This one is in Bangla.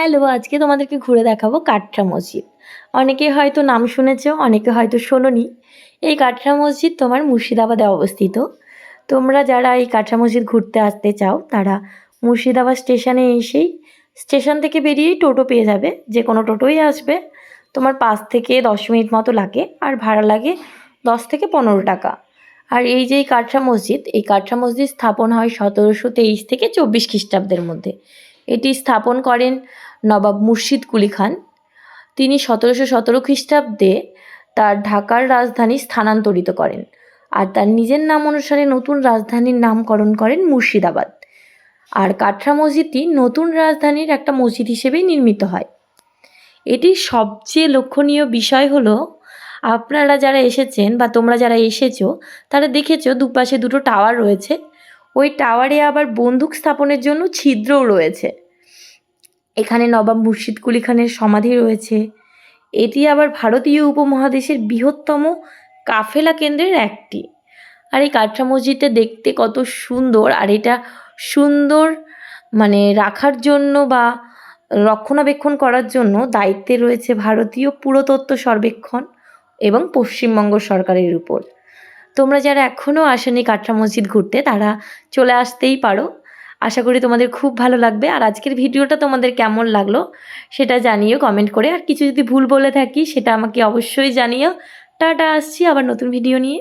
হ্যালো, আজকে তোমাদেরকে ঘুরে দেখাবো কাটরা মসজিদ। অনেকে হয়তো নাম শুনেছ, অনেকে হয়তো শোনোনি। এই কাটরা মসজিদ তোমার মুর্শিদাবাদে অবস্থিত। তোমরা যারা এই কাটরা মসজিদ ঘুরতে আসতে চাও তারা মুর্শিদাবাদ স্টেশনে এসেই স্টেশন থেকে বেরিয়েই টোটো পেয়ে যাবে, যে কোনো টোটোই আসবে। তোমার 5 থেকে 10 মিনিট মতো লাগে, আর ভাড়া লাগে 10 থেকে 15 টাকা। আর এই যে এই কাটরা মসজিদ স্থাপন হয় 1723 থেকে 24 খ্রিস্টাব্দের মধ্যে। এটি স্থাপন করেন নবাব মুর্শিদ কুলি খান। তিনি 1717 খ্রিস্টাব্দে তার ঢাকার রাজধানী স্থানান্তরিত করেন, আর তার নিজের নাম অনুসারে নতুন রাজধানীর নামকরণ করেন মুর্শিদাবাদ। আর কাটরা মসজিদটি নতুন রাজধানীর একটা মসজিদ হিসেবেই নির্মিত হয়। এটির সবচেয়ে লক্ষণীয় বিষয় হলো, আপনারা যারা এসেছেন বা তোমরা যারা এসেছো তারা দেখেছো দুপাশে দুটো টাওয়ার রয়েছে। ওই টাওয়ারে আবার বন্দুক স্থাপনের জন্য ছিদ্রও রয়েছে। এখানে নবাব মুর্শিদ কুলি খানের সমাধি রয়েছে। এটি আবার ভারতীয় উপমহাদেশের বৃহত্তম কাফেলা কেন্দ্রের একটি। আর এই কাটরা মসজিদটা দেখতে কত সুন্দর, আর এটা সুন্দর রাখার জন্য বা রক্ষণাবেক্ষণ করার জন্য দায়িত্বে রয়েছে ভারতীয় পুরাতত্ত্ব সর্বেক্ষণ এবং পশ্চিমবঙ্গ সরকারের উপর। তোমরা যারা এখনও আসেনি কাটরা মসজিদ ঘুরতে তারা চলে আসতেই পারো। আশা করি তোমাদের খুব ভালো লাগবে। আর আজকের ভিডিওটা তোমাদের কেমন লাগলো সেটা জানিও কমেন্ট করে। আর কিছু যদি ভুল বলে থাকি সেটা আমাকে অবশ্যই জানিও। টাটা, আসছি আবার নতুন ভিডিও নিয়ে।